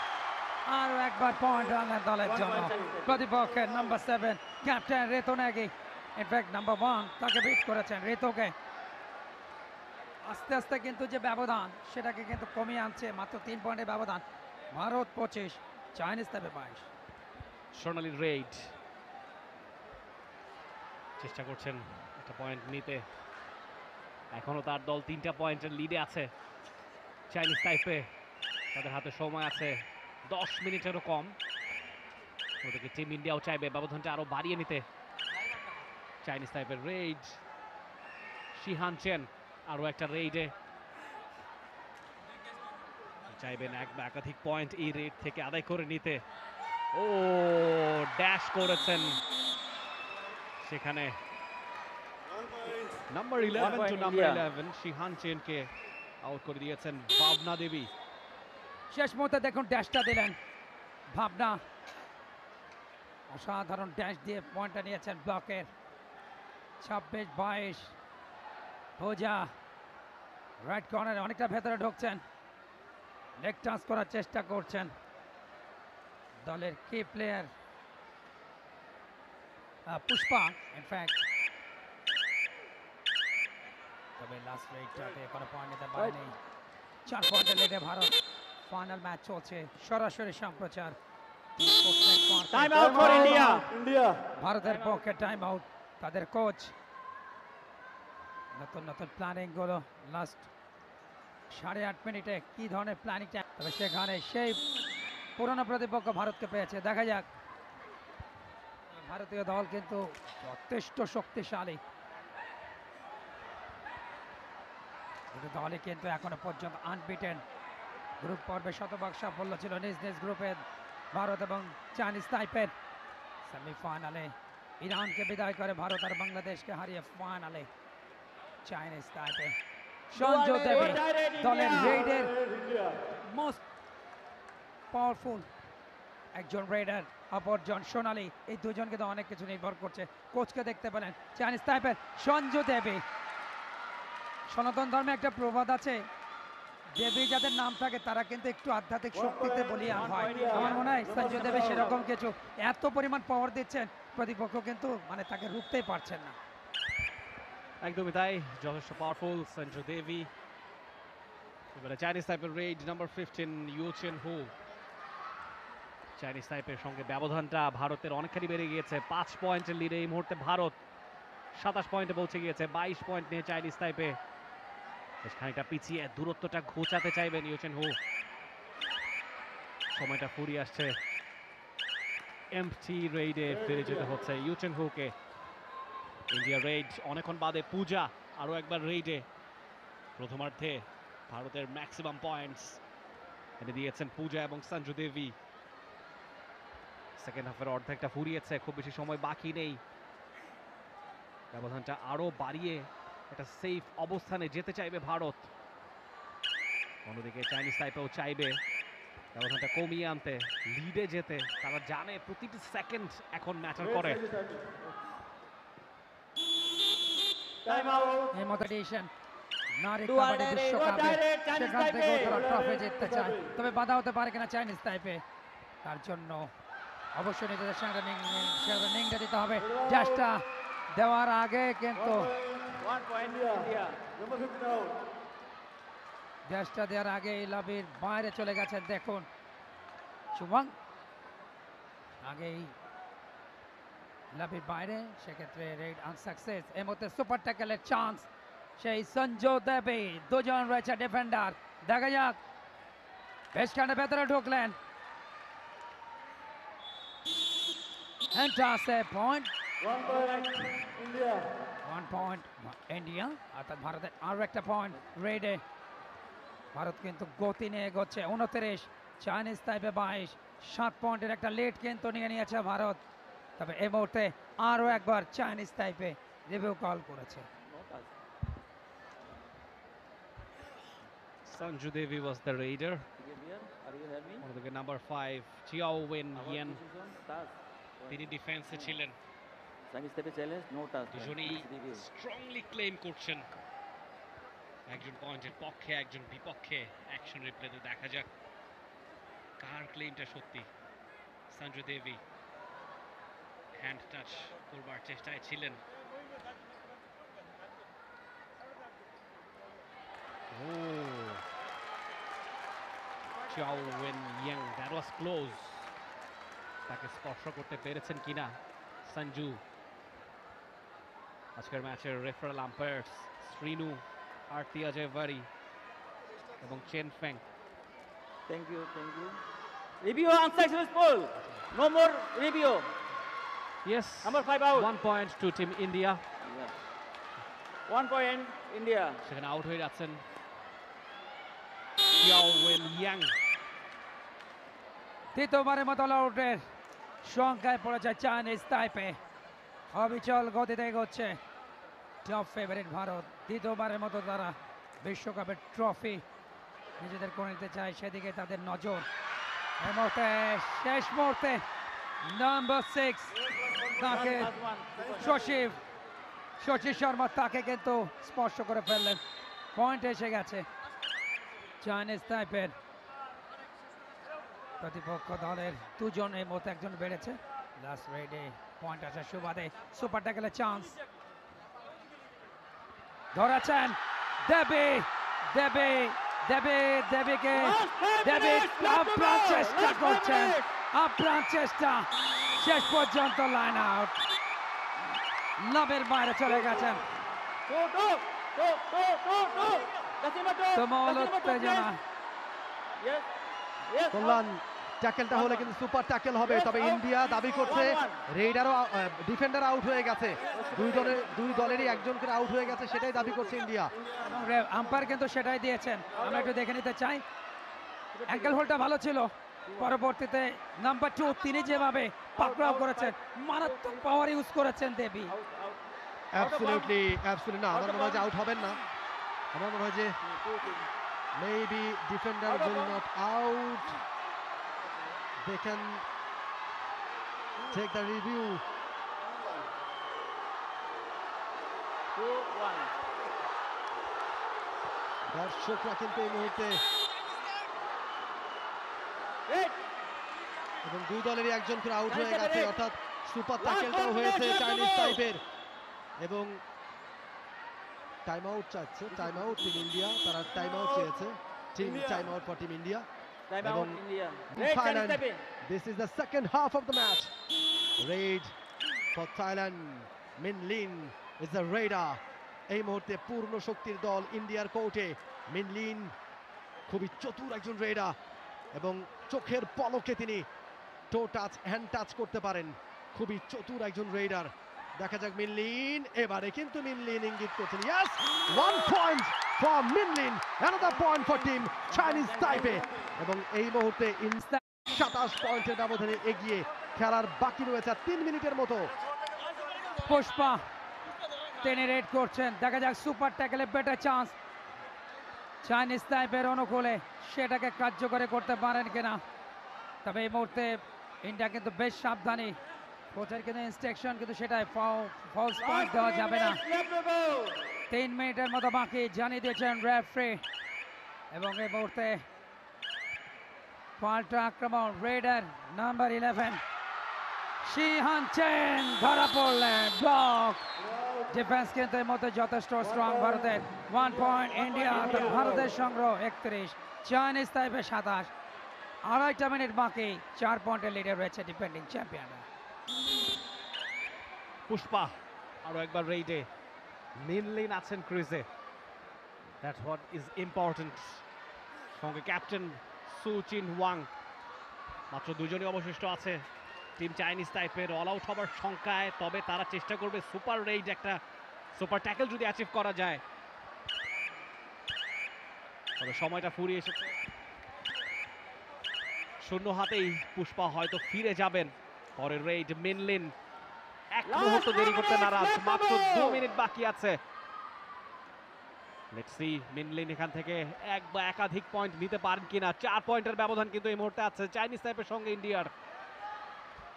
আরো একবার পয়েন্ট রানার দলের জন্য। প্রতিপক্ষের নাম্বার 7 ক্যাপ্টেন ঋতু নেগি, ইনফ্যাক্ট নাম্বার 1 তাকে বিট করেছেন ঋতুকে। আস্তে আস্তে কিন্তু যে ব্যবধান সেটাকে কিন্তু কমিয়ে আনছে, মাত্র 3 পয়েন্টের ব্যবধান। ভারত 25, চাইনিজ তাইপে 22। স্বর্ণালী রেইড চেষ্টা করছেন একটা পয়েন্ট নিতে, এখনো তার দল 3টা পয়েন্টের লিডে আছে। চাইনিজ তাইপে, তাদের হাতে সময় আছে 10 মিনিটেরও কম। ওদেরকে টিম ইন্ডিয়াও চাইবে ব্যবধানটা আরো বাড়িয়ে নিতে। চাইনিজ তাইপের রেইড, শিহান চেন আরো একটা রেইডে চাইবেন এক বা একাধিক পয়েন্ট এই রেড থেকে আদায় করে নিতে। ও ড্যাশ করেছেন সেখানে নাম্বার 11 টু নাম্বার 11 শিহান চেনকে আউট করে দিয়েছেন ভাবনা দেবী। শেষ মুহূর্তে দেখুন ড্যাশটা দিলেন ভাবনা, অসাধারণ ড্যাশ দিয়ে পয়েন্টটা নিয়েছেন ব্লকের। 26-22 পূজা রাইট কর্নারে অনেকটা ভেতরে ঢুকছেন, লেগ টাচ করার চেষ্টা করছেন দলের কি প্লেয়ার পুষ্পা। ইনফ্যাক্ট তবে লাস্ট রেটটাতে কোনো পয়েন্ট নিতে পারেনি। 4 পয়েন্টের লিডে ভারত। ফাইনাল ম্যাচ চলছে, সরাসরি সম্প্রচার Time out for India. ভারতের পক্ষে টাইম আউট তাদের কোচ নতুন নতুন প্ল্যানিং গুলো লাস্ট 8.5 মিনিটে কি ধরনের প্ল্যানিং, তবে সেখানে সেই পুরনো প্রতিপক্ষ ভারতকে পেয়েছে। দেখা যাক, ভারতীয় দল কিন্তু যথেষ্ট শক্তিশালী, দুটো দলই কিন্তু এখনো পর্যন্ত আনবিটেন। গ্রুপ পর্বে শতভাগ সাফল্য ছিল নিজ নিজ গ্রুপের ভারত এবং চাইনিজ তাইপের। সেমিফাইনালে ইরানকে বিদায় করে ভারত আর বাংলাদেশকে হারিয়ে ফাইনালে চাইনিজ তাইপে সঞ্জু দেবী দলের রেডের মোস্ট পাওয়ারফুল একজন রেডার, অপরজন সোনালী। এই দুজনকে তো অনেক কিছু নির্ভর করছে। কোচকে দেখতে পেলেন চাইনিজ তাইপের সঞ্জু দেবী। সনাতন ধর্মে একটা প্রবাদ আছে, দেবী যাদের নাম থাকে তারা কিন্তু একটু আধ্যাত্মিক শক্তিতে বলিয়ান হয়। আমার মনে হয় সঞ্জু দেবী সেরকম কিছু, এত পরিমাণ পাওয়ার দিচ্ছেন প্রতিপক্ষ কিন্তু মানে তাকে রুখতেই পারছেন না। একদমই তাই, যথেষ্ট পাওয়ারফুল সঞ্জু দেবী। এবারে চাইনিজ তাইপের রেড নাম্বার 15 ইউ চেন হু। চাইনিজ তাইপের সঙ্গে ব্যবধানটা ভারতের অনেকখানি বেড়ে গিয়েছে। 5 পয়েন্টের লিডে এই মুহূর্তে ভারত 27 পয়েন্টে পৌঁছে গিয়েছে। 22 পয়েন্ট নিয়ে চাইনিজ তাইপে বেশ খানিকটা পিছিয়ে দূরত্বটা ঘোচাতে চাইবেন ইউ চেন হু। সময়টা ফুরিয়ে আসছে, এমটি রেইডে ফিরে যেতে হচ্ছে ইউ চেন হুকে। ইন্ডিয়া রেড অনেকক্ষণ বাদে পূজা আরও একবার রেইডে। প্রথমার্ধে ভারতের ম্যাক্সিমাম পয়েন্টস এনে দিয়েছেন পূজা এবং সঞ্জু দেবী। সেকেন্ড হাফের অর্ধেকটা ফুরিয়েছে, খুব বেশি সময় বাকি নেই। ব্যবধানটা আরও বাড়িয়ে একটা সেফ অবস্থানে যেতে চাইবে ভারত। অন্যদিকে চাইনিজ তাইপেও চাইবে ব্যবধানটা কমিয়ে আনতে, লিডে যেতে। তারা জানে প্রতিটি সেকেন্ড এখন ম্যাটার করে। এই মোটিভেশন নারী কাবাডি বিশ্বকাপে সেখান থেকেও তারা ট্রফি জিততে চায়, তবে বাধা হতে পারে কিনা চাইনিজ তাইপে। তার জন্য অবশ্যই নিজেদের সেখানে নিংটা দিতে হবে। ড্যাশটা দেওয়ার আগে কিন্তু 1 point India. ড্যাশটা দেওয়ার আগে লাভির বাইরে চলে গেছেন। দেখুন শুভং আগেই লাভির বাইরে, সেক্ষেত্রে রেড আনসাকসেস। এই মধ্যে সুপার ট্যাকেলের চান্স সেই সঞ্জু দেবী, দুজন রয়েছে ডিফেন্ডার। দেখা যাক, বেশখানে ভেতরে ঢুকলেন। পয়েন্ট 1 পয়েন্ট ইন্ডিয়া, অর্থাৎ ভারতের আরো একটা পয়েন্ট রেডে। ভারত কিন্তু গতি নিয়ে এগোচ্ছে। 29, চাইনিজ তাইপে 22। 7 পয়েন্টের একটা লিড কিন্তু নিয়ে নিয়েছে ভারত। তবে এই মুহূর্তে আরো একবার চাইনিজ তাইপে রিভিউ কল করেছে। Sanju Devi was the raider. Are you hearing me? অন্যদিকে number 5 Chiao Wen Yan, Decision, task. তিনি ডিফেন্সে ছিলেন। Chinese Taipei challenge, no task. দুজনেই Please review. স্ট্রংলি ক্লেম করছেন, একজন পয়েন্টের পক্ষে একজন বিপক্ষে। অ্যাকশন রিপ্লেতে দেখা যাক কার ক্লেমটা সত্যি। সঞ্জু দেবী হ্যান্ড টাচ করবার চেষ্টায় ছিলেন। Chiao Wen Yang, that was close. তাকে স্পর্শ করতে পেরেছেন কিনা সঞ্জু। আজকের ম্যাচের রেফারেল আম্পায়ার্স শ্রীনু, আরতি অজয়ভারি এবং Chen Feng. Thank you, thank you. Review unsuccessful. No more review. Yes, Number 5 out. 1 point to Team India. Yeah. 1 point India. সেখানে আউট হয়ে যাচ্ছেন চিয়াও ওয়েন ইয়াং। তৃতীয়বারের মতো আউটের সংখ্যায় পড়েছে চাইনিজ তাইপে। অবিচল গতিতে এগোচ্ছে টপ ফেভারিট ভারত। দ্বিতীয়বারের মতো তারা বিশ্বকাপের ট্রফি নিজেদের করে নিতে চায়, সেদিকে তাদের নজর। এই মুহূর্তে শেষ মুহূর্তে নাম্বার 6 তাকে শশী শর্মা তাকে কিন্তু স্পর্শ করে ফেললেন। পয়েন্ট এসে গেছে চাইনিজ তাইপের। প্রতিপক্ষ দলের দুজন, এই মুহূর্তে একজন বেড়েছে। লাস্ট রেডে পয়েন্ট আসার সুবাদে সুপার ট্যাকেলের চান্স ধরেছেন দেবী। দেবীকে চেষ্টা করছেন আপ্রাণ চেষ্টা, শেষ পর্যন্ত লাইন আউট, লাভের বাইরে চলে গেছেন। তুমুল উত্তেজনা। কল্যাণ, ট্যাকেলটা হলে কিন্তু সুপার ট্যাকেল হবে, তবে ইন্ডিয়া দাবি করছে রেইডারও ডিফেন্ডার আউট হয়ে গেছে, দুই দলেরই একজন করে আউট হয়ে গেছে, সেটাই দাবি করছে ইন্ডিয়া। এবং আম্পায়ার কিন্তু সেটাই দিয়েছেন। আমরা একটু দেখে নিতে চাই, অ্যাঙ্কেল হোল্ডটা ভালো ছিল, পরবর্তীতে নাম্বার 2 তিনি যেভাবে পাকড়াও করেছেন, মারাত্মক পাওয়ার ইউজ করেছেন দেবী। অ্যাবসলিউটলি না, আমার মনে হয় যে আউট হবেন না, আমার মনে হয় যে maybe defender will not out, they can take the review. দর্শকরা কিন্তু এই মুহূর্তে এবং দুই দলেরই একজন করে আউট হয়ে গেছে, অর্থাৎ সুপার ট্যাকেলটাও হয়েছে চাইনিজ টাইপের, এবং টাইম আউট চাচ্ছে, টাইম আউট টিম ইন্ডিয়া, তারা টাইম আউট চেয়েছে, team time out for team India. এবং Thailand, this is the second half of the match. Raid for Thailand. Min Lin is the raider. এই মুহূর্তে পূর্ণ শক্তির দল ইন্ডিয়ার কোর্টে। মিন লিন খুবই চতুর একজন রেডার, এবং চোখের পলকে তিনি টো টাচ, হ্যান্ড টাচ করতে পারেন, খুবই চতুর একজন রেডার। দেখা যাক মিন লিন, এবারে কিন্তু মিন লিন ইঙ্গিত করছেন, yes, 1 point for Min Lin, another point for team Chinese Taipei. এবং এই মুহূর্তে 27 পয়েন্টের ব্যবধানে এগিয়ে, খেলার বাকি রয়েছে 3 মিনিটের মতো। পুষ্পা তিনি রেড করছেন, দেখা যাক সুপার ট্যাকেলে বেটার চান্স চাইনিজ টাইপের অনুকূলে, সেটাকে কার্যকরী করতে পারেন কিনা। তবে এই মুহূর্তে ইন্ডিয়া কিন্তু বেশ সাবধানী, কোচের কিন্তু ইনস্ট্রাকশন কিন্তু সেটাই, ফলস পয়েন্ট দেওয়া যাবে না। 3 মিনিটের মতো বাকি জানিয়ে দিয়েছেন রেফারি। এবং এই মুহূর্তে পাল্টা আক্রমণ, রেডার নাম্বার 11 শিহান চেন ধরা পড়লেন, ব্লক। ডিফেন্স কিন্তু এই মধ্যে যথেষ্ট স্ট্রং ভারতের। 1 পয়েন্ট ইন্ডিয়া, ভারতের সংগ্রহ 31, চাইনিজ তাইপে 27। 2.5 মিনিট বাকি, 4 পয়েন্টের লিডে রয়েছে ডিফেন্ডিং চ্যাম্পিয়নরা। পুষ্পা আরো একবার রেইডে, মিন লিন আছেন ক্রিজে, দ্যাট হোয়াট ইজ ইম্পর্টেন্ট। সঙ্গে ক্যাপ্টেন সু চিন ওয়াং, মাত্র দুজনই অবশিষ্ট আছে টিম চাইনিজ টাইপের অল আউট হবার সংখ্যায়। তবে তারা চেষ্টা করবে সুপার রেইড, একটা সুপার ট্যাকেল যদি অ্যাচিভ করা যায়। তবে সময়টা ফুরিয়ে এসেছে, শূন্য হাতেই পুষ্পা হয়তো ফিরে যাবেন। পরের রেইড মিন লিন এক মুহূর্ত দেরি করতে নারাজ, মাত্র 2 মিনিট বাকি আছে। লেটস সি মিন লিন এখান থেকে এক বা একাধিক পয়েন্ট নিতে পারেন কিনা। 4 পয়েন্টের ব্যবধান কিন্তু এই মুহূর্তে আছে চাইনিজ টাইপের সঙ্গে ইন্ডিয়ার।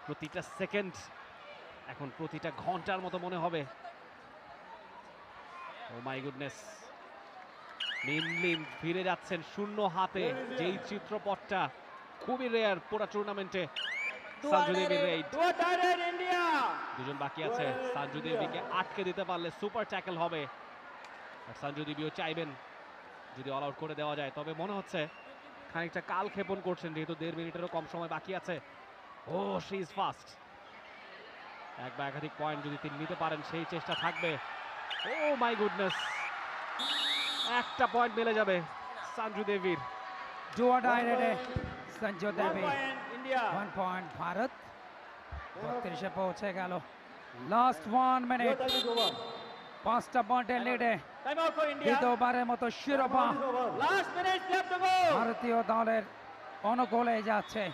প্রতিটা সেকেন্ড এখন প্রতিটা ঘন্টার মতো মনে হবে। ও মাই গুডনেস, মিন লিন ফিরে যাচ্ছেন শূন্য হাতে, যেই চিত্রপটটা খুবই রেয়ার পুরো টুর্নামেন্টে। সঞ্জু দেবী রেইড, দুজন বাকি আছে, সঞ্জু দেবীকে আটকে দিতে পারলে সুপার ট্যাকেল হবে। আর সঞ্জু দেবীও চাইবেন যদি অল আউট করে দেওয়া যায়, তবে মনে হচ্ছে খানিকটা কাল ক্ষেপণ করছেন, যেহেতু 1.5 মিনিটেরও কম সময় বাকি আছে। ও শি ইজ ফাস্ট, এক বা একাধিক পয়েন্ট যদি তিনি নিতে পারেন সেই চেষ্টা থাকবে। ও মাই গুডনেস, একটা পয়েন্ট মিলে যাবে সঞ্জু দেবীর। ডুয়া ডাইরেক্টে সঞ্জু দেবী, 1 পয়েন্ট ভারত 32-এ পৌঁছে গেল। লাস্ট 1 মিনিট, 5টা পয়েন্টের লিডে দ্বিতীয়বারের মতো শিরোপা ভারতীয় দলের অনুকূলে যাচ্ছে।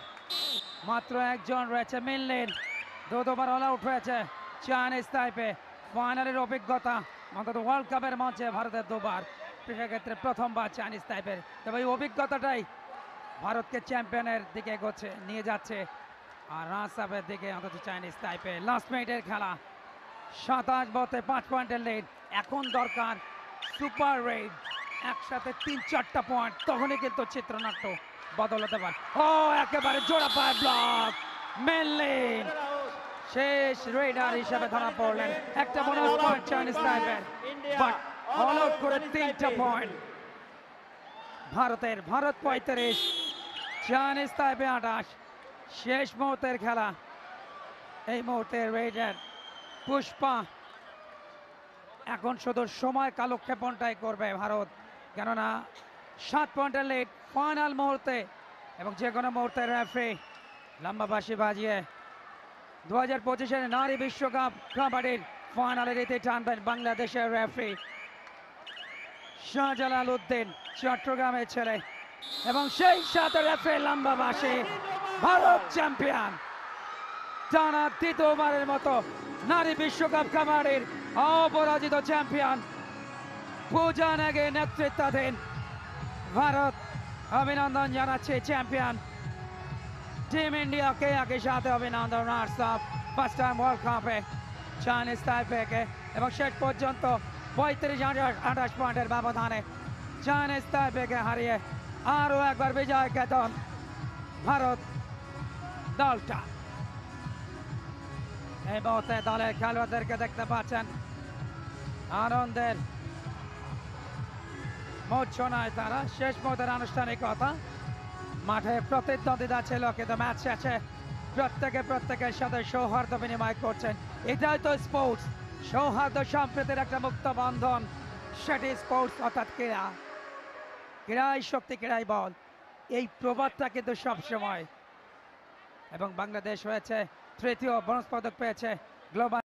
মাত্র একজন রয়েছে মিন লিন, দুবার অল আউট হয়েছে চাইনিজ তাইপে। ফাইনালের অভিজ্ঞতা অন্তত ওয়ার্ল্ড কাপের মঞ্চে ভারতের 2বার, সেক্ষেত্রে প্রথমবার চাইনিজ তাইপের। তবে এই অভিজ্ঞতাটাই ভারতকে চ্যাম্পিয়নের দিকে এগোচ্ছে, নিয়ে যাচ্ছে। আর রানার্স আপের দিকে অন্তত চাইনিজ তাইপে। লাস্ট মিনিটের খেলা, 27 বলতে 5 পয়েন্টের লিড। এখন দরকার সুপার রেড, একসাথে 3-4টা পয়েন্ট, তখনই কিন্তু চিত্রনাট্য বদল হতে পারে। ও একেবারে জোড়া পায় ব্লক, মিন লিন শেষ রেডার হিসেবে ধরা পড়লেন। একটা বোনাস পয়েন্ট চাইনিজ তাইপের, বাট অল আউট করে 3টা পয়েন্ট ভারতের। Bharat 35, Chinese Taipei 28। শেষ মুহূর্তের খেলা, এই মুহূর্তে রেডার পুষ্পা এখন শুধু সময় কালক্ষেপণটাই করবে ভারত, কেননা 7 পয়েন্টের লিড ফাইনাল মুহূর্তে, এবং যে কোনো মুহূর্তে রেফারি লম্বা বাঁশি বাজিয়ে 2025-এর নারী বিশ্বকাপ কাবাডির ফাইনালে দিতে টানবেন বাংলাদেশের রেফারি শাহজালাল উদ্দিন, চট্টগ্রামের ছেলে, এবং সেই সাথে রেফারি লম্বা বাঁশি। ভারত চ্যাম্পিয়ন, টানা দ্বিতীয়বারের মতো নারী বিশ্বকাপ কাবাডির অপরাজিত চ্যাম্পিয়ন পূজা নেগের নেতৃত্বাধীন ভারত অভিনন্দন জানাচ্ছে চ্যাম্পিয়ন টিম ইন্ডিয়াকে, একই সাথে অভিনন্দন ফার্স্ট টাইম ওয়ার্ল্ড কাপে চাইনিজ তাইপেকে, এবং শেষ পর্যন্ত 35-28 পয়েন্টের ব্যবধানে চাইনিজ তাইপেকে হারিয়ে আরও একবার বিজয় কেতন ভারত দলটা। এই মুহূর্তে দলের খেলোয়াড়দেরকে দেখতে পাচ্ছেন আনন্দের মূর্ছনায় তারা। শেষ মুহূর্তের আনুষ্ঠানিকতা, মাঠে প্রতিদ্বন্দ্বিতা ছিল কিন্তু ম্যাচ শেষে প্রত্যেকের সাথে সৌহার্দ্য বিনিময় করছেন। এটাই তো স্পোর্টস, সৌহার্দ্য সম্প্রীতির একটা মুক্ত বন্ধন, সেটি স্পোর্টস অর্থাৎ ক্রীড়া, ক্রীড়াই শক্তি, ক্রীড়াই বল, এই প্রবাদটা কিন্তু সবসময়। এবং বাংলাদেশ হয়েছে তৃতীয়, ব্রোঞ্জ পদক পেয়েছে গ্লোবাল